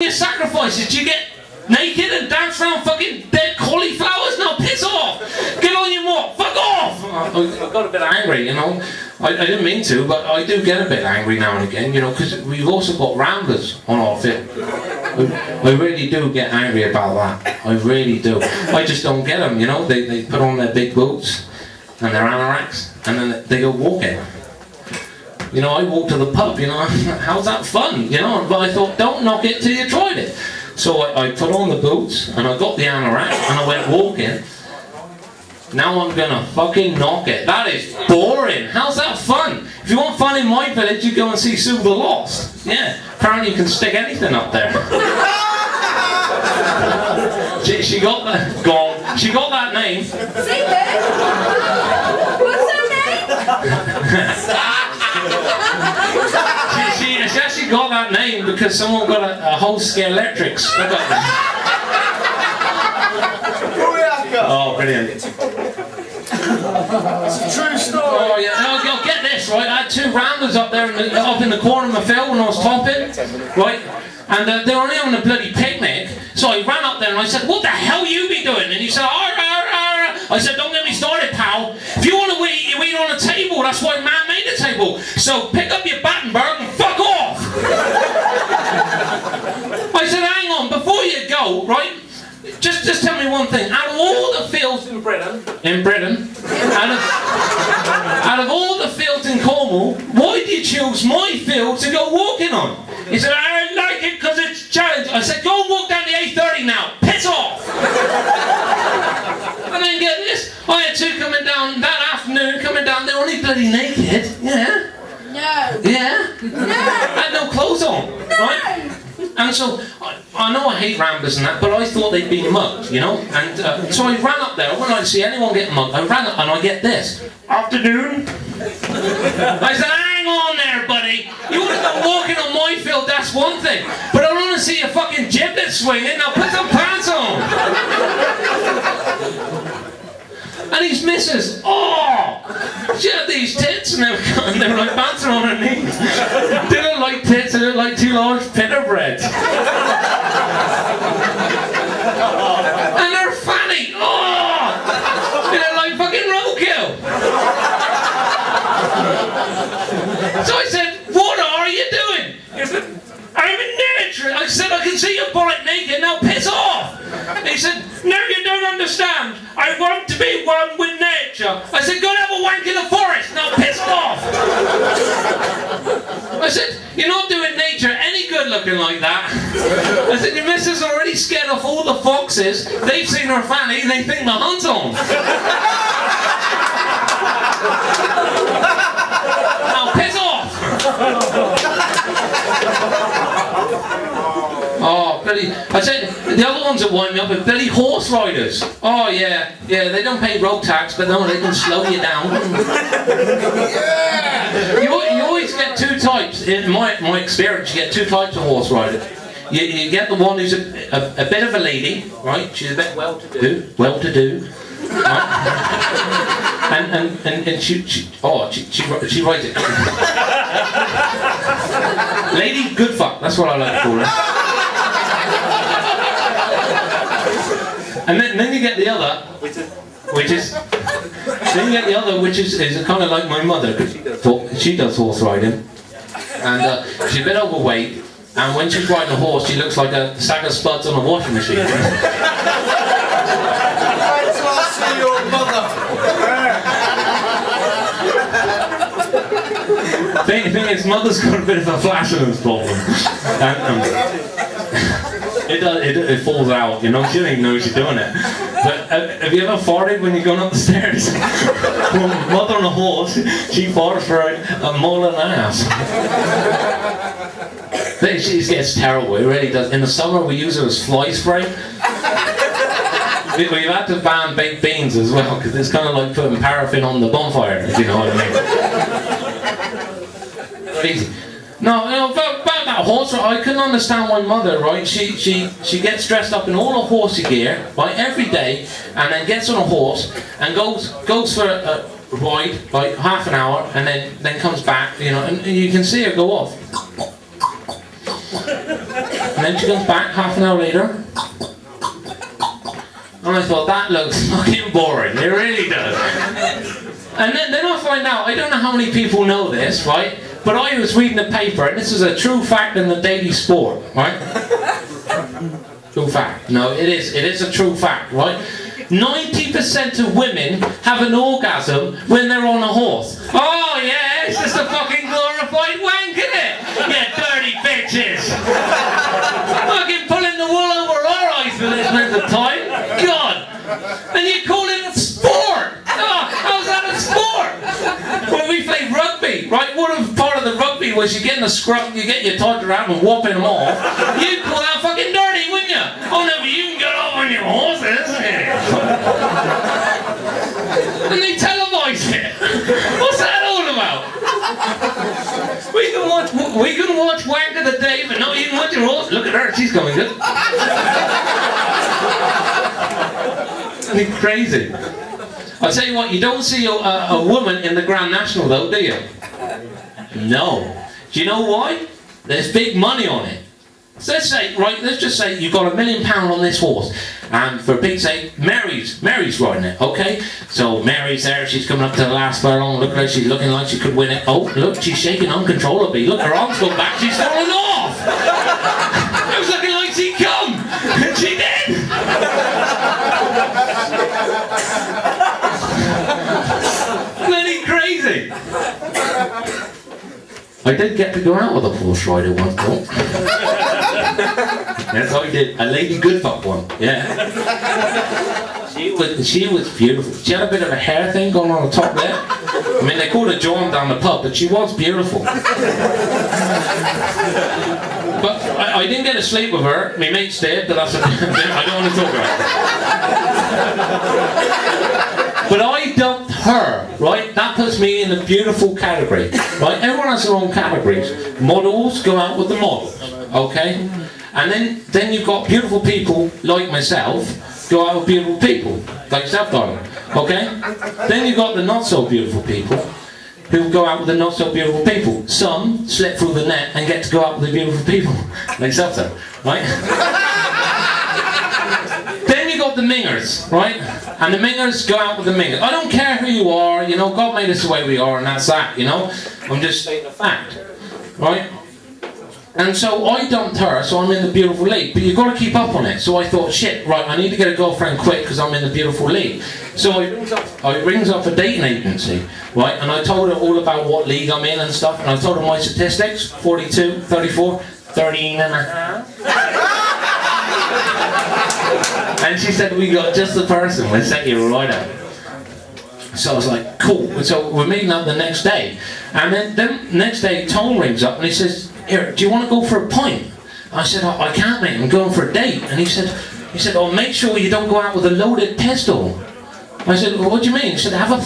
your sacrifices? Do you get naked and dance around fucking dead cauliflowers? No, piss off! Get on your walk, fuck off! I got a bit angry, you know. I didn't mean to, but I do get a bit angry now and again, you know, because we've also got ramblers on our film. I really do get angry about that. I really do. I just don't get them, you know. They put on their big boots and their anoraks, and then they go walking. You know, I walk to the pub, you know, how's that fun, you know? But I thought, don't knock it till you tried it. So I put on the boots, and I got the anorak, and I went walking. Now I'm gonna fucking knock it. That is boring. How's that fun? If you want fun in my village, you go and see Sue the Lost. Yeah, apparently you can stick anything up there. she got that, gone. She got that name. See who? What's her name? She actually got that name because someone got a whole scale electric stuck up there. Oh, brilliant. It's a true story. Oh, yeah. No, you'll get this, right? I had two ramblers up there up in the corner of my field when I was topping, right? And they were only having a bloody picnic. So I ran up there and I said, what the hell you be doing? And he said, arr, arr, arr. I said, don't get me started, pal. If you want to eat, you eat on a table. That's why man made the table. So pick up your Battenberg and fuck off. I said, hang on, before you go, right? Just tell me one thing. Out of all the fields in Britain, out of all the fields in Cornwall, why did you choose my field to go walking on? He said, I like it because it's challenge. I said, go and walk down the A30 now. Piss off. And then get this. I had two coming down that afternoon, they're only bloody naked. Yeah. No. Yeah. No. Had no clothes on. No. Right? And so, I know I hate ramblers and that, but I thought they'd been mugged, you know? And so I ran up there. I wouldn't like to see anyone get mugged. I ran up and I get this. Afternoon. I said, hang on there, buddy. You would have been walking on my field, that's one thing. But I want to see your fucking giblet swinging. Now put some pants on. And his missus, oh, she had these tits and they were like bouncing on her knees. They look like tits, they look like two large pita breads. And they're fanny, oh, they look like fucking roadkill. So I said, what are you doing? He said, I'm in nature. I said, I can see your bullet naked, now piss off. He said, no, you don't understand. I want to be one with nature. I said, go and have a wank in the forest, now piss off. I said, you're not doing nature any good looking like that. I said, your missus already scared off all the foxes. They've seen her fanny, they think the hunt's on. Now piss off. Oh, bloody! I said the other ones that wind me up are bloody horse riders. Oh yeah, they don't pay road tax, but no, they can slow you down. Yeah. You always get two types. In my experience, you get two types of horse riders. You get the one who's a bit of a lady, right? She's a bit well-to-do. Right? and she rides it. Lady good fuck, that's what I like to call her. And then you get the other, which is kind of like my mother, because she does horse riding, and she's a bit overweight, and when she's riding a horse, she looks like a sack of spuds on a washing machine. The thing is, mother's got a bit of a flatulence problem. It falls out, you know, she doesn't even know she's doing it. But have you ever farted when you're going up the stairs? Mother on a horse, she farts for a mile and a half. She gets terrible, it really does. In the summer we use her as fly spray. We've had to ban baked beans as well, because it's kind of like putting paraffin on the bonfire, if you know what I mean. No, about that horse, I couldn't understand my mother, right? She gets dressed up in all her horsey gear, right, every day, and then gets on a horse and goes for a ride, like half an hour, and then comes back, you know, and you can see her go off. And then she comes back half an hour later. And I thought, that looks fucking boring. It really does. And then I find out, I don't know how many people know this, right? But I was reading the paper, and this is a true fact in the Daily Sport, right? True fact. No, it is a true fact, right? 90% of women have an orgasm when they're on a horse. Oh yeah, it's just a fucking glorified wank, isn't it? Yeah, dirty bitches. Fucking pulling the wool over our eyes for this length of time. God. And you call it a sport. Oh, how's that a sport? When we played rugby, right? One of part of the rugby was you get in the scrum, you get your toddler out and whopping them off. You'd call that fucking dirty, wouldn't you? Oh no, but you can get off on your horses. And they televised it. What's that all about? We can watch Wank of the Day, but no, you can watch your horse. Look at her, she's coming good. Isn't it crazy? I'll tell you what, you don't see a woman in the Grand National though, do you? No. Do you know why? There's big money on it. So let's just say you've got £1 million on this horse, and for Pete's sake, Mary's riding it, okay? So Mary's there, she's coming up to the last furlong, look at her, she's looking like she could win it. Oh, look, she's shaking uncontrollably. Look, her arms go back, she's falling off! It was looking like she'd come! And she did! Bloody crazy! I did get to go out with a horse rider once, though. Yes, I did. A Lady Goodfuck one. Yeah. She was beautiful. She had a bit of a hair thing going on the top there. I mean, they called her John down the pub, but she was beautiful. But I didn't get to sleep with her. My mate's dead, but that's a bit, I don't want to talk about it. But I dumped her, right? That puts me in the beautiful category, right? Everyone has their own categories. Models go out with the models, okay? And then you've got beautiful people like myself go out with beautiful people, like yourself, darling, okay? Then you've got the not so beautiful people who go out with the not so beautiful people. Some slip through the net and get to go out with the beautiful people, like yourself, though, right? Then you got the mingers, right? And the mingers go out with the mingers. I don't care who you are, you know, God made us the way we are, and that's that, you know? I'm just stating a fact, right? And so I dumped her, so I'm in the beautiful league. But you've got to keep up on it. So I thought, shit, right, I need to get a girlfriend quick because I'm in the beautiful league. So I rings up a dating agency, right? And I told her all about what league I'm in and stuff. And I told her my statistics, 42, 34, 13 and a half. And she said, we got just the person, we'll set you right up. So I was like, cool. So we're meeting up the next day. And then next day, Tom rings up and he says, here, do you want to go for a pint? I said, I can't, mate, I'm going for a date. And he said, oh, make sure you don't go out with a loaded pistol. I said, well, what do you mean? He said, have a